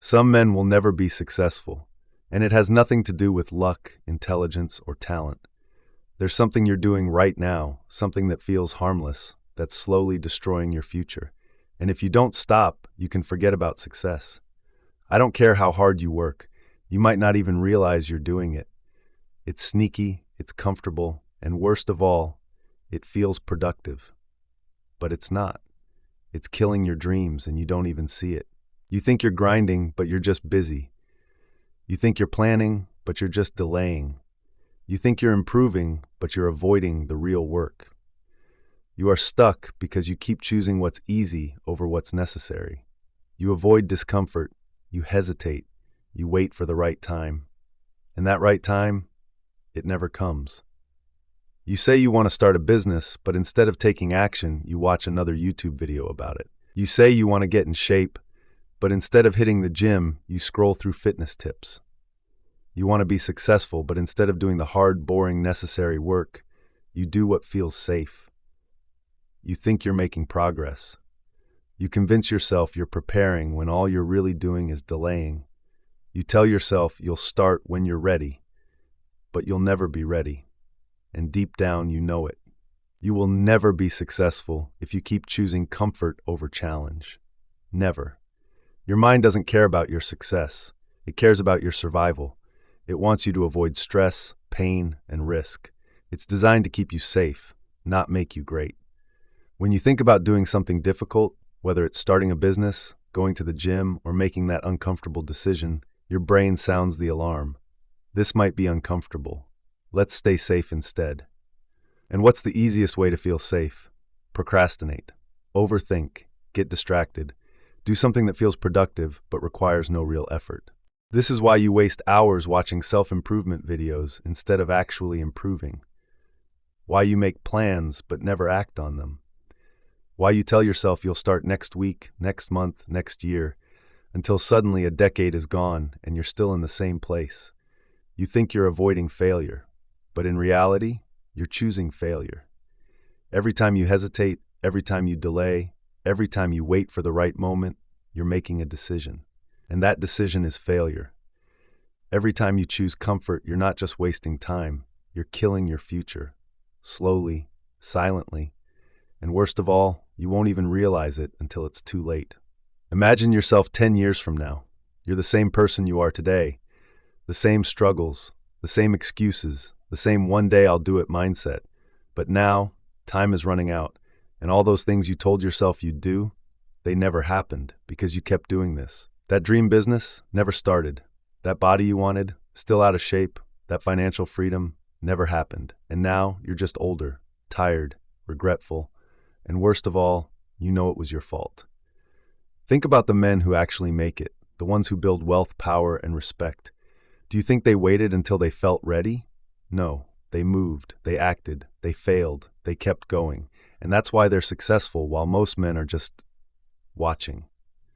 Some men will never be successful, and it has nothing to do with luck, intelligence, or talent. There's something you're doing right now, something that feels harmless, that's slowly destroying your future. And if you don't stop, you can forget about success. I don't care how hard you work. You might not even realize you're doing it. It's sneaky, it's comfortable, and worst of all, it feels productive. But it's not. It's killing your dreams and you don't even see it. You think you're grinding, but you're just busy. You think you're planning, but you're just delaying. You think you're improving, but you're avoiding the real work. You are stuck because you keep choosing what's easy over what's necessary. You avoid discomfort, you hesitate, you wait for the right time. And that right time, it never comes. You say you want to start a business, but instead of taking action, you watch another YouTube video about it. You say you want to get in shape, but instead of hitting the gym, you scroll through fitness tips. You want to be successful, but instead of doing the hard, boring, necessary work, you do what feels safe. You think you're making progress. You convince yourself you're preparing when all you're really doing is delaying. You tell yourself you'll start when you're ready, but you'll never be ready. And deep down, you know it. You will never be successful if you keep choosing comfort over challenge. Never. Your mind doesn't care about your success. It cares about your survival. It wants you to avoid stress, pain, and risk. It's designed to keep you safe, not make you great. When you think about doing something difficult, whether it's starting a business, going to the gym, or making that uncomfortable decision, your brain sounds the alarm. This might be uncomfortable. Let's stay safe instead. And what's the easiest way to feel safe? Procrastinate. Overthink. Get distracted. Do something that feels productive but requires no real effort. This is why you waste hours watching self-improvement videos instead of actually improving. Why you make plans but never act on them. Why you tell yourself you'll start next week, next month, next year, until suddenly a decade is gone and you're still in the same place. You think you're avoiding failure, but in reality, you're choosing failure. Every time you hesitate, every time you delay, every time you wait for the right moment, you're making a decision. And that decision is failure. Every time you choose comfort, you're not just wasting time, you're killing your future. Slowly, silently, and worst of all, you won't even realize it until it's too late. Imagine yourself 10 years from now. You're the same person you are today. The same struggles, the same excuses, the same one day I'll do it mindset. But now, time is running out, and all those things you told yourself you'd do, they never happened because you kept doing this. That dream business never started. That body you wanted, still out of shape, that financial freedom never happened. And now you're just older, tired, regretful, and worst of all, you know it was your fault. Think about the men who actually make it, the ones who build wealth, power, and respect. Do you think they waited until they felt ready? No, they moved, they acted, they failed, they kept going. And that's why they're successful while most men are just watching.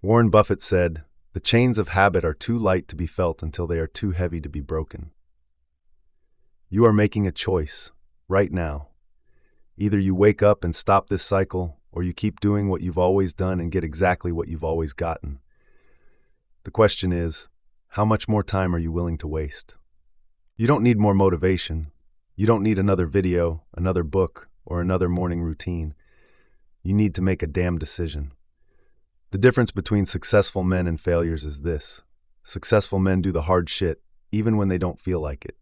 Warren Buffett said, "The chains of habit are too light to be felt until they are too heavy to be broken." You are making a choice right now. Either you wake up and stop this cycle, or you keep doing what you've always done and get exactly what you've always gotten. The question is, how much more time are you willing to waste? You don't need more motivation. You don't need another video, another book, or another morning routine. You need to make a damn decision. The difference between successful men and failures is this. Successful men do the hard shit, even when they don't feel like it.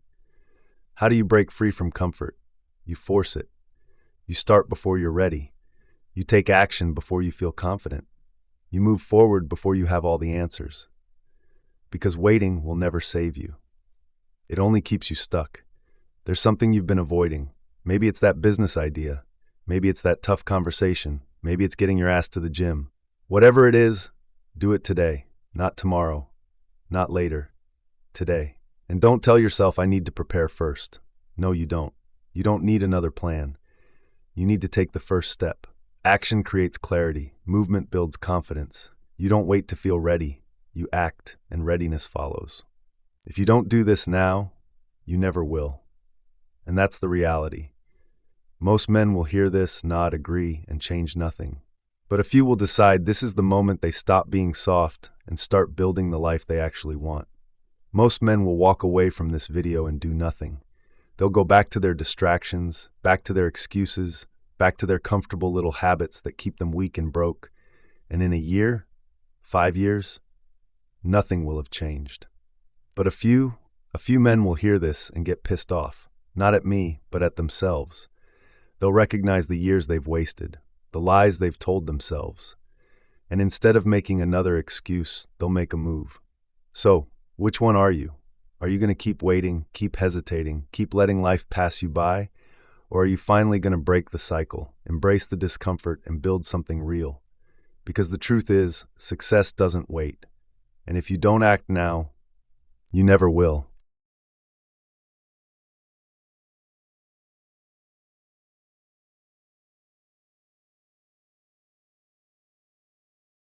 How do you break free from comfort? You force it. You start before you're ready. You take action before you feel confident. You move forward before you have all the answers. Because waiting will never save you. It only keeps you stuck. There's something you've been avoiding. Maybe it's that business idea. Maybe it's that tough conversation. Maybe it's getting your ass to the gym. Whatever it is, do it today, not tomorrow, not later, today. And don't tell yourself I need to prepare first. No, you don't. You don't need another plan. You need to take the first step. Action creates clarity. Movement builds confidence. You don't wait to feel ready. You act, and readiness follows. If you don't do this now, you never will. And that's the reality. Most men will hear this, nod, agree, and change nothing. But a few will decide this is the moment they stop being soft and start building the life they actually want. Most men will walk away from this video and do nothing. They'll go back to their distractions, back to their excuses, back to their comfortable little habits that keep them weak and broke. And in a year, 5 years, nothing will have changed. But a few men will hear this and get pissed off, not at me, but at themselves. They'll recognize the years they've wasted, the lies they've told themselves. And instead of making another excuse, they'll make a move. So, which one are you? Are you going to keep waiting, keep hesitating, keep letting life pass you by? Or are you finally going to break the cycle, embrace the discomfort, and build something real? Because the truth is, success doesn't wait. And if you don't act now, you never will.